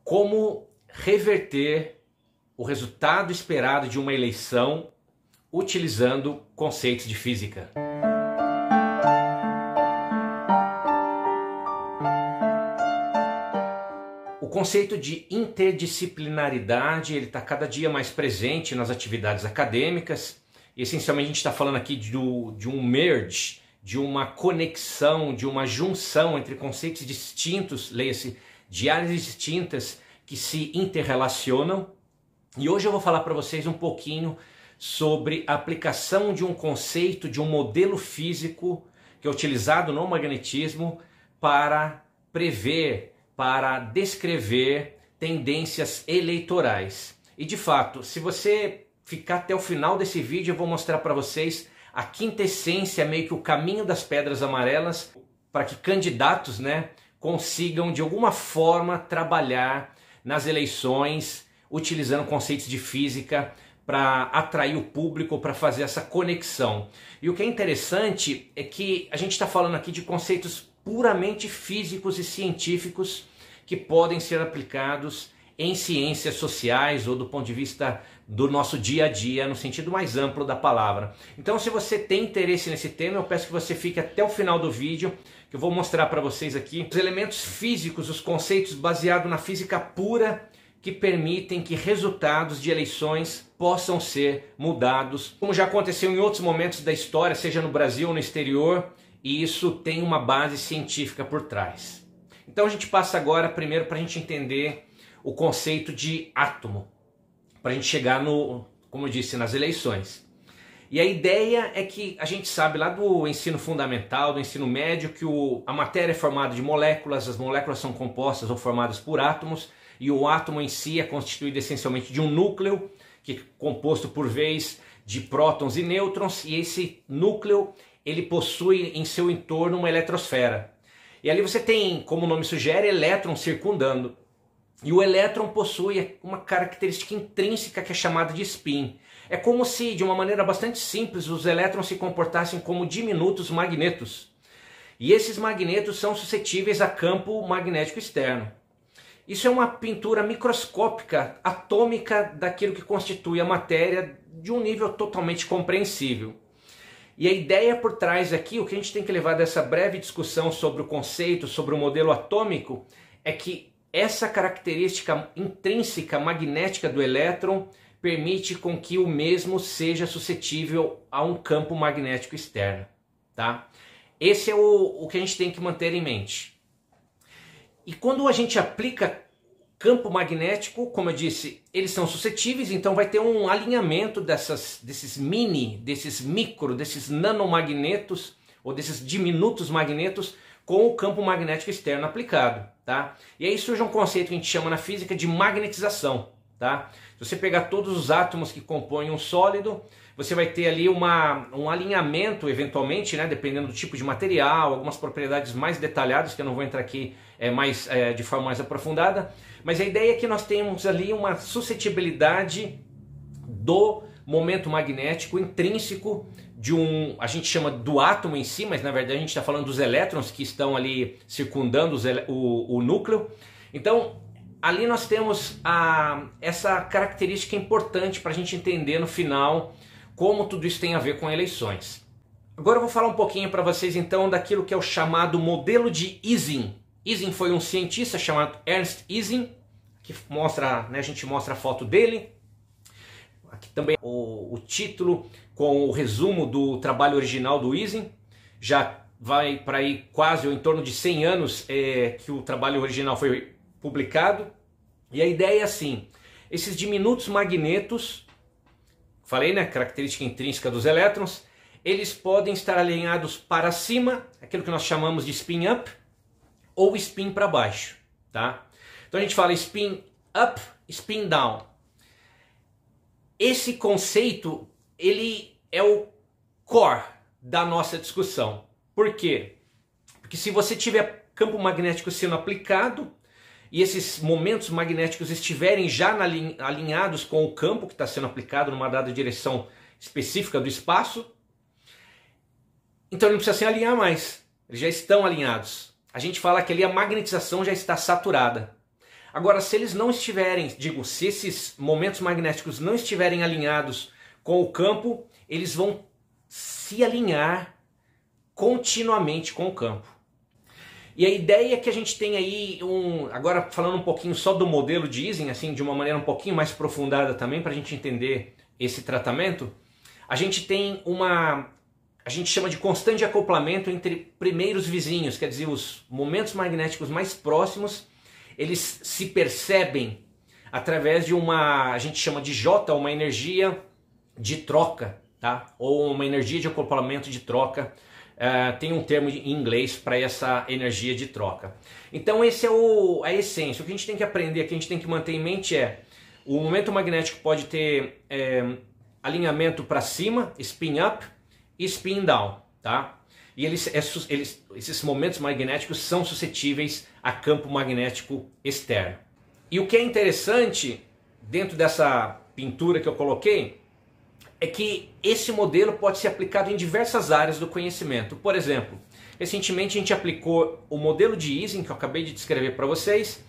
como reverter o resultado esperado de uma eleição utilizando conceitos de física. O conceito de interdisciplinaridade ele está cada dia mais presente nas atividades acadêmicas. E, essencialmente a gente está falando aqui de um merge, de uma conexão, de uma junção entre conceitos distintos, leia-se, de áreas distintas que se interrelacionam. E hoje eu vou falar para vocês um pouquinho sobre a aplicação de um conceito, de um modelo físico que é utilizado no magnetismo para prever, para descrever tendências eleitorais. E de fato, se você ficar até o final desse vídeo, eu vou mostrar para vocês a quinta essência, meio que o caminho das pedras amarelas, para que candidatos, consigam de alguma forma trabalhar nas eleições, utilizando conceitos de física para atrair o público, para fazer essa conexão. E o que é interessante é que a gente está falando aqui de conceitos puramente físicos e científicos que podem ser aplicados em ciências sociais ou do ponto de vista do nosso dia a dia, no sentido mais amplo da palavra. Então, se você tem interesse nesse tema, eu peço que você fique até o final do vídeo, que eu vou mostrar para vocês aqui os elementos físicos, os conceitos baseados na física pura que permitem que resultados de eleições possam ser mudados, como já aconteceu em outros momentos da história, seja no Brasil ou no exterior, e isso tem uma base científica por trás. Então a gente passa agora primeiro para a gente entender o conceito de átomo, para a gente chegar como eu disse, nas eleições. E a ideia é que a gente sabe lá do ensino fundamental, do ensino médio, que a matéria é formada de moléculas, as moléculas são compostas ou formadas por átomos, e o átomo em si é constituído essencialmente de um núcleo, que é composto por vez de prótons e nêutrons, e esse núcleo ele possui em seu entorno uma eletrosfera. E ali você tem, como o nome sugere, elétrons circundando. E o elétron possui uma característica intrínseca que é chamada de spin. É como se, de uma maneira bastante simples, os elétrons se comportassem como diminutos magnetos. E esses magnetos são suscetíveis a campo magnético externo. Isso é uma pintura microscópica, atômica, daquilo que constitui a matéria de um nível totalmente compreensível. E a ideia por trás aqui, o que a gente tem que levar dessa breve discussão sobre o conceito, sobre o modelo atômico, é que essa característica intrínseca magnética do elétron permite com que o mesmo seja suscetível a um campo magnético externo. Tá? Esse é o que a gente tem que manter em mente. E quando a gente aplica campo magnético, como eu disse, eles são suscetíveis, então vai ter um alinhamento desses micro, desses nanomagnetos, ou desses diminutos magnetos, com o campo magnético externo aplicado. Tá? E aí surge um conceito que a gente chama na física de magnetização. Tá? Se você pegar todos os átomos que compõem um sólido, você vai ter ali um alinhamento, eventualmente, dependendo do tipo de material, algumas propriedades mais detalhadas, que eu não vou entrar aqui de forma mais aprofundada. Mas a ideia é que nós temos ali uma suscetibilidade do momento magnético intrínseco a gente chama do átomo em si, mas na verdade a gente está falando dos elétrons que estão ali circundando o núcleo. Então, ali nós temos essa característica importante para a gente entender no final como tudo isso tem a ver com eleições. Agora eu vou falar um pouquinho para vocês então daquilo que é o chamado modelo de Ising. Ising foi um cientista chamado Ernst Ising, que a gente mostra a foto dele. Aqui também o título com o resumo do trabalho original do Ising. Já vai para aí quase ou em torno de 100 anos que o trabalho original foi publicado. E a ideia é assim, esses diminutos magnetos, falei, característica intrínseca dos elétrons, eles podem estar alinhados para cima, aquilo que nós chamamos de spin up, ou spin para baixo. Tá? Então a gente fala spin up, spin down. Esse conceito, ele é o core da nossa discussão. Por quê? Porque se você tiver campo magnético sendo aplicado, e esses momentos magnéticos estiverem já alinhados com o campo que está sendo aplicado numa dada direção específica do espaço, então ele não precisa se alinhar mais, eles já estão alinhados. A gente fala que ali a magnetização já está saturada. Agora, se eles não estiverem, se esses momentos magnéticos não estiverem alinhados com o campo, eles vão se alinhar continuamente com o campo. E a ideia é que a gente tem aí agora falando um pouquinho só do modelo de Ising, assim, de uma maneira um pouquinho mais aprofundada também, para a gente entender esse tratamento, a gente tem a gente chama de constante de acoplamento entre primeiros vizinhos, quer dizer, os momentos magnéticos mais próximos, eles se percebem através de a gente chama de J, uma energia de troca, tá? Ou uma energia de acoplamento de troca. Tem um termo em inglês para essa energia de troca. Então esse é a essência. O que a gente tem que aprender, que a gente tem que manter em mente o momento magnético pode ter alinhamento para cima, spin up e spin down, tá? E esses momentos magnéticos são suscetíveis a campo magnético externo. E o que é interessante dentro dessa pintura que eu coloquei é que esse modelo pode ser aplicado em diversas áreas do conhecimento. Por exemplo, recentemente a gente aplicou o modelo de Ising, que eu acabei de descrever para vocês,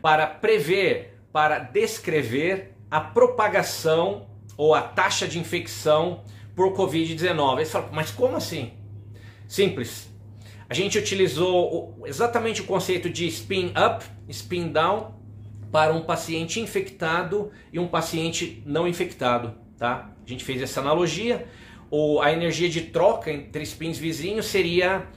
para descrever a propagação ou a taxa de infecção por Covid-19. Aí você fala, mas como assim? Simples. A gente utilizou exatamente o conceito de spin up, spin down, para um paciente infectado e um paciente não infectado, tá? A gente fez essa analogia. A energia de troca entre spins vizinhos seria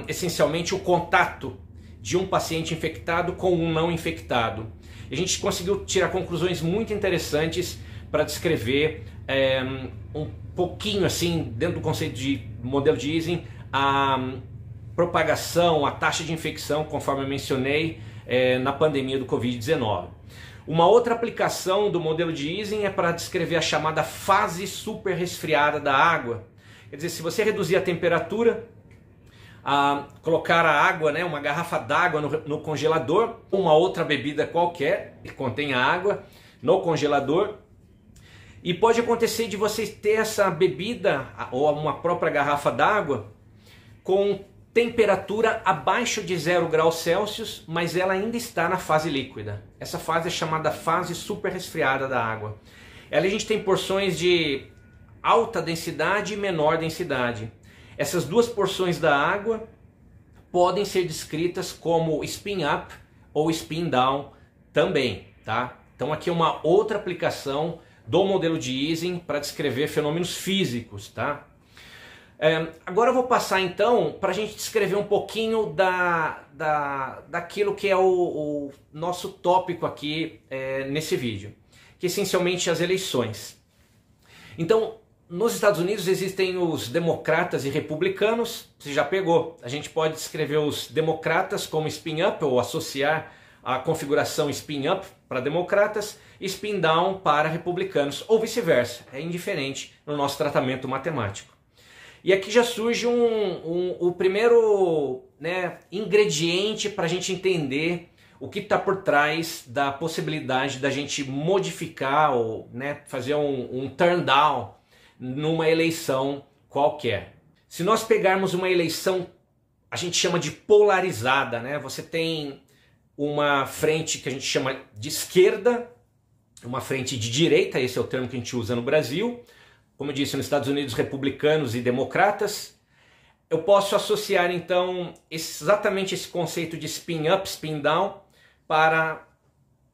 essencialmente o contato de um paciente infectado com um não infectado. E a gente conseguiu tirar conclusões muito interessantes para descrever um pouquinho assim, dentro do conceito de modelo de Ising, a propagação, a taxa de infecção, conforme eu mencionei, na pandemia do Covid-19. Uma outra aplicação do modelo de Ising é para descrever a chamada fase super resfriada da água. Quer dizer, se você reduzir a temperatura, colocar a água, né, uma garrafa d'água no congelador, uma outra bebida qualquer que contenha água no congelador, e pode acontecer de você ter essa bebida ou uma própria garrafa d'água com temperatura abaixo de 0 graus Celsius, mas ela ainda está na fase líquida. Essa fase é chamada fase super resfriada da água. Ela a gente tem porções de alta densidade e menor densidade. Essas duas porções da água podem ser descritas como spin up ou spin down também, tá? Então aqui é uma outra aplicação do modelo de Ising para descrever fenômenos físicos, tá? Agora eu vou passar então para a gente descrever um pouquinho daquilo que é o nosso tópico aqui nesse vídeo, que é essencialmente as eleições. Então, nos Estados Unidos existem os democratas e republicanos, você já pegou. A gente pode descrever os democratas como spin up ou associar a configuração spin up para democratas e spin down para republicanos, ou vice-versa, é indiferente no nosso tratamento matemático. E aqui já surge o primeiro, né, ingrediente para a gente entender o que está por trás da possibilidade da gente modificar ou, né, fazer um turn down numa eleição qualquer. Se nós pegarmos uma eleição, a gente chama de polarizada, né? Você tem uma frente que a gente chama de esquerda, uma frente de direita, esse é o termo que a gente usa no Brasil. Como eu disse, nos Estados Unidos, republicanos e democratas. Eu posso associar então exatamente esse conceito de spin up, spin down para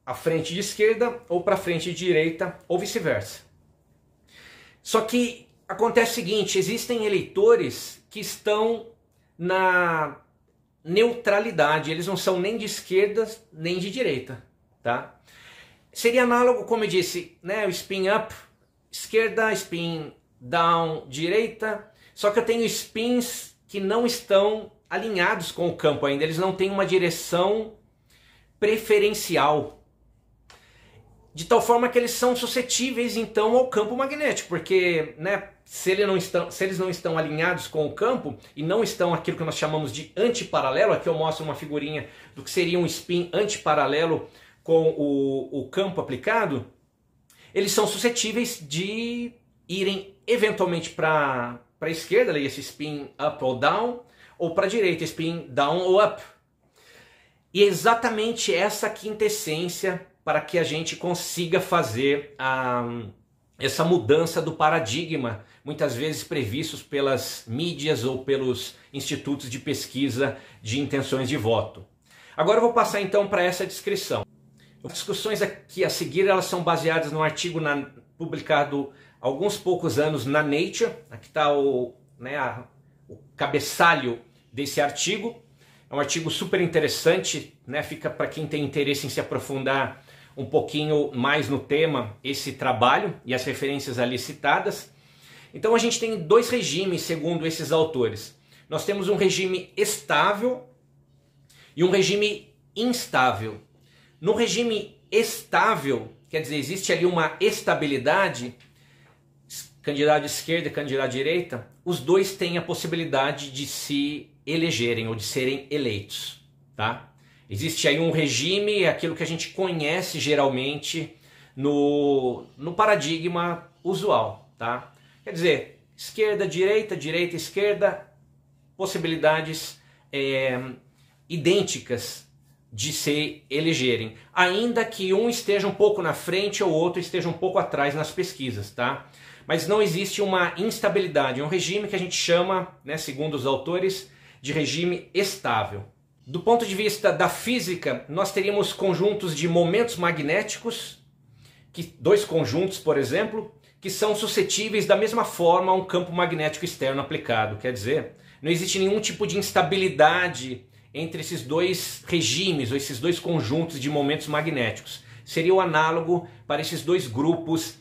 a frente de esquerda ou para a frente de direita ou vice-versa. Só que acontece o seguinte, existem eleitores que estão na neutralidade, eles não são nem de esquerda nem de direita, tá? Seria análogo, como eu disse, né, o spin up, esquerda, spin down, direita, só que eu tenho spins que não estão alinhados com o campo ainda, eles não têm uma direção preferencial, de tal forma que eles são suscetíveis então ao campo magnético, porque, né, se eles não estão alinhados com o campo e não estão aquilo que nós chamamos de antiparalelo, aqui eu mostro uma figurinha do que seria um spin antiparalelo com o campo aplicado, eles são suscetíveis de irem eventualmente para a esquerda, esse spin up ou down, ou para a direita, spin down ou up. E é exatamente essa quintessência para que a gente consiga fazer essa mudança do paradigma, muitas vezes previstos pelas mídias ou pelos institutos de pesquisa de intenções de voto. Agora eu vou passar então para essa descrição. As discussões aqui a seguir elas são baseadas num artigo publicado há alguns poucos anos na Nature. Aqui está o cabeçalho desse artigo. É um artigo super interessante, né? Fica para quem tem interesse em se aprofundar um pouquinho mais no tema, esse trabalho e as referências ali citadas. Então a gente tem dois regimes, segundo esses autores. Nós temos um regime estável e um regime instável. No regime estável, quer dizer, existe ali uma estabilidade, candidato de esquerda e candidato de direita, os dois têm a possibilidade de se elegerem ou de serem eleitos, tá? Existe aí um regime, aquilo que a gente conhece geralmente no paradigma usual, tá? Quer dizer, esquerda, direita, direita, esquerda, possibilidades idênticas de se elegerem, ainda que um esteja um pouco na frente ou o outro esteja um pouco atrás nas pesquisas, tá? Mas não existe uma instabilidade, é um regime que a gente chama, né, segundo os autores, de regime estável. Do ponto de vista da física, nós teríamos conjuntos de momentos magnéticos, dois conjuntos, por exemplo, que são suscetíveis da mesma forma a um campo magnético externo aplicado. Quer dizer, não existe nenhum tipo de instabilidade entre esses dois regimes, ou esses dois conjuntos de momentos magnéticos. Seria o análogo para esses dois grupos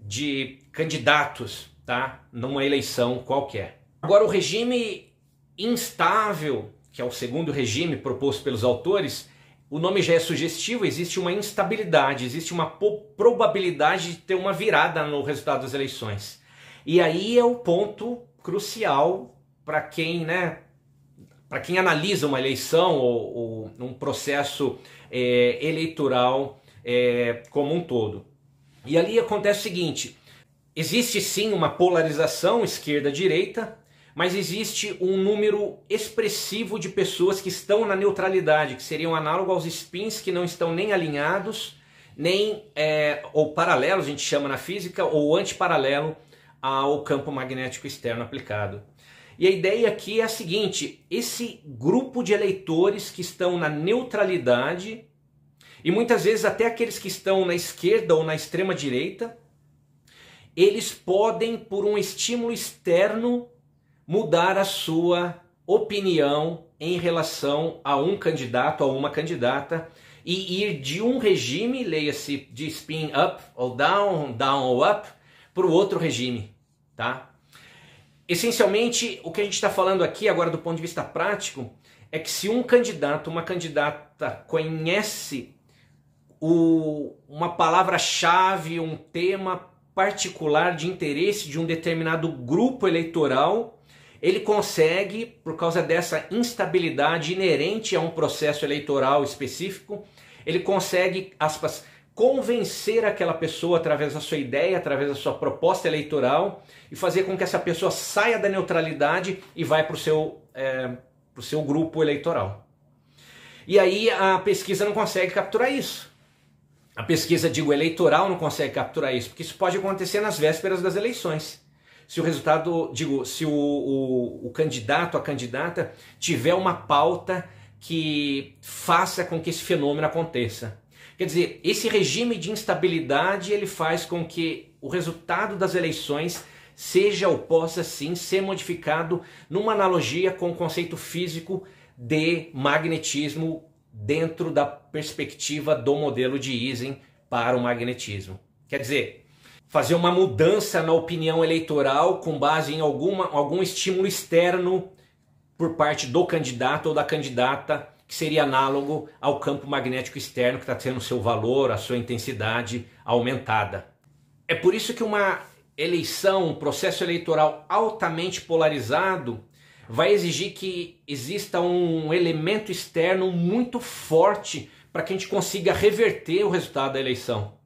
de candidatos, tá? Numa eleição qualquer. Agora, o regime instável, que é o segundo regime proposto pelos autores, o nome já é sugestivo, existe uma instabilidade, existe uma probabilidade de ter uma virada no resultado das eleições. E aí é o ponto crucial para quem, né, para quem analisa uma eleição ou um processo eleitoral como um todo. E ali acontece o seguinte, existe sim uma polarização esquerda-direita, mas existe um número expressivo de pessoas que estão na neutralidade, que seriam análogo aos spins que não estão nem alinhados, nem ou paralelos, a gente chama na física, ou antiparalelo ao campo magnético externo aplicado. E a ideia aqui é a seguinte, esse grupo de eleitores que estão na neutralidade, e muitas vezes até aqueles que estão na esquerda ou na extrema direita, eles podem, por um estímulo externo, mudar a sua opinião em relação a um candidato, a uma candidata, e ir de um regime, leia-se de spin up ou down, down ou up, para o outro regime, tá? Essencialmente, o que a gente está falando aqui agora do ponto de vista prático, é que se um candidato, uma candidata conhece uma palavra-chave, um tema particular de interesse de um determinado grupo eleitoral, ele consegue, por causa dessa instabilidade inerente a um processo eleitoral específico, ele consegue, aspas, convencer aquela pessoa através da sua ideia, através da sua proposta eleitoral e fazer com que essa pessoa saia da neutralidade e vá para o seu grupo eleitoral. E aí a pesquisa não consegue capturar isso. A pesquisa, eleitoral não consegue capturar isso, porque isso pode acontecer nas vésperas das eleições. Se o resultado, se o candidato, a candidata, tiver uma pauta que faça com que esse fenômeno aconteça. Quer dizer, esse regime de instabilidade, ele faz com que o resultado das eleições seja ou possa sim ser modificado numa analogia com o conceito físico de magnetismo dentro da perspectiva do modelo de Ising para o magnetismo. Quer dizer, fazer uma mudança na opinião eleitoral com base em algum estímulo externo por parte do candidato ou da candidata, que seria análogo ao campo magnético externo que está tendo seu valor, a sua intensidade aumentada. É por isso que uma eleição, um processo eleitoral altamente polarizado vai exigir que exista um elemento externo muito forte para que a gente consiga reverter o resultado da eleição.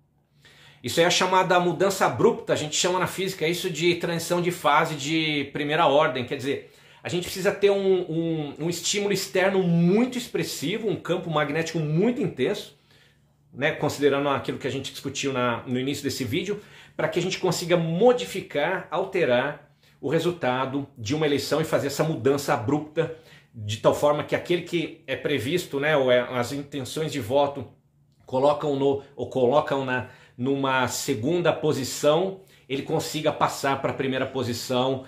Isso é a chamada mudança abrupta, a gente chama na física isso de transição de fase de primeira ordem, quer dizer, a gente precisa ter um estímulo externo muito expressivo, um campo magnético muito intenso, né, considerando aquilo que a gente discutiu no início desse vídeo, para que a gente consiga modificar, alterar o resultado de uma eleição e fazer essa mudança abrupta, de tal forma que aquele que é previsto, né, ou as intenções de voto colocam numa segunda posição, ele consiga passar para a primeira posição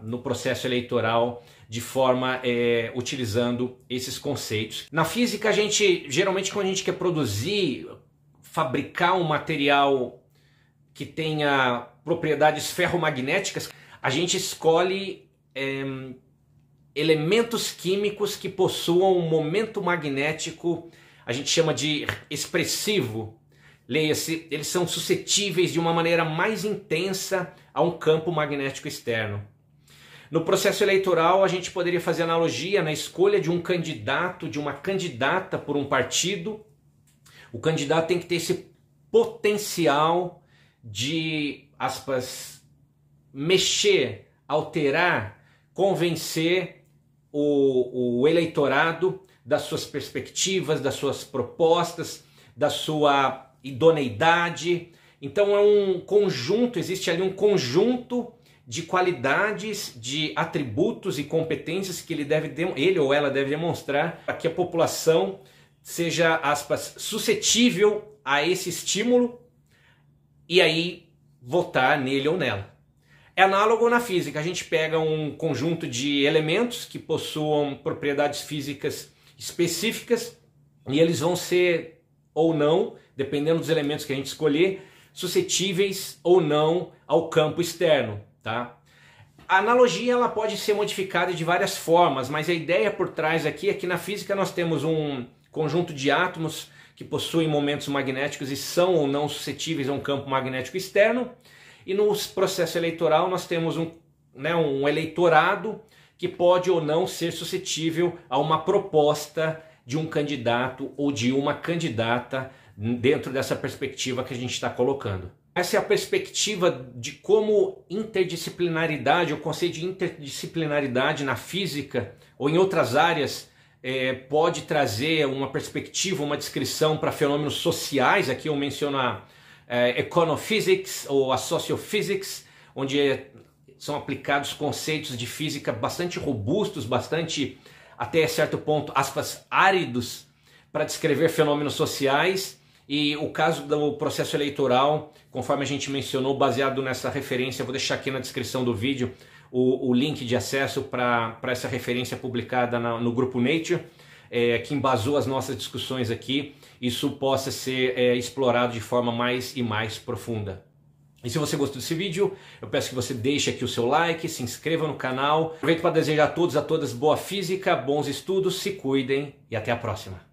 no processo eleitoral de forma utilizando esses conceitos. Na física, geralmente quando a gente quer fabricar um material que tenha propriedades ferromagnéticas, a gente escolhe elementos químicos que possuam um momento magnético, a gente chama de expressivo. Leia-se, eles são suscetíveis de uma maneira mais intensa a um campo magnético externo. No processo eleitoral, a gente poderia fazer analogia na escolha de um candidato, de uma candidata por um partido. O candidato tem que ter esse potencial de, aspas, mexer, alterar, convencer o eleitorado das suas perspectivas, das suas propostas, da sua idoneidade. Então é um conjunto, existe ali um conjunto de qualidades, de atributos e competências que ele ou ela deve demonstrar para que a população seja, aspas, suscetível a esse estímulo e aí votar nele ou nela. É análogo na física, a gente pega um conjunto de elementos que possuam propriedades físicas específicas e eles vão ser ou não, dependendo dos elementos que a gente escolher, suscetíveis ou não ao campo externo, tá? A analogia ela pode ser modificada de várias formas, mas a ideia por trás aqui é que na física nós temos um conjunto de átomos que possuem momentos magnéticos e são ou não suscetíveis a um campo magnético externo, e no processo eleitoral nós temos um eleitorado que pode ou não ser suscetível a uma proposta de um candidato ou de uma candidata dentro dessa perspectiva que a gente está colocando. Essa é a perspectiva de como interdisciplinaridade, o conceito de interdisciplinaridade na física ou em outras áreas pode trazer uma perspectiva, uma descrição para fenômenos sociais. Aqui eu menciono a econophysics ou a sociophysics, onde são aplicados conceitos de física bastante robustos, bastante, até certo ponto, aspas, áridos, para descrever fenômenos sociais. E o caso do processo eleitoral, conforme a gente mencionou, baseado nessa referência, eu vou deixar aqui na descrição do vídeo o link de acesso para essa referência publicada no grupo Nature, que embasou as nossas discussões aqui, isso possa ser explorado de forma mais e mais profunda. E se você gostou desse vídeo, eu peço que você deixe aqui o seu like, se inscreva no canal. Aproveito para desejar a todos e a todas boa física, bons estudos, se cuidem e até a próxima.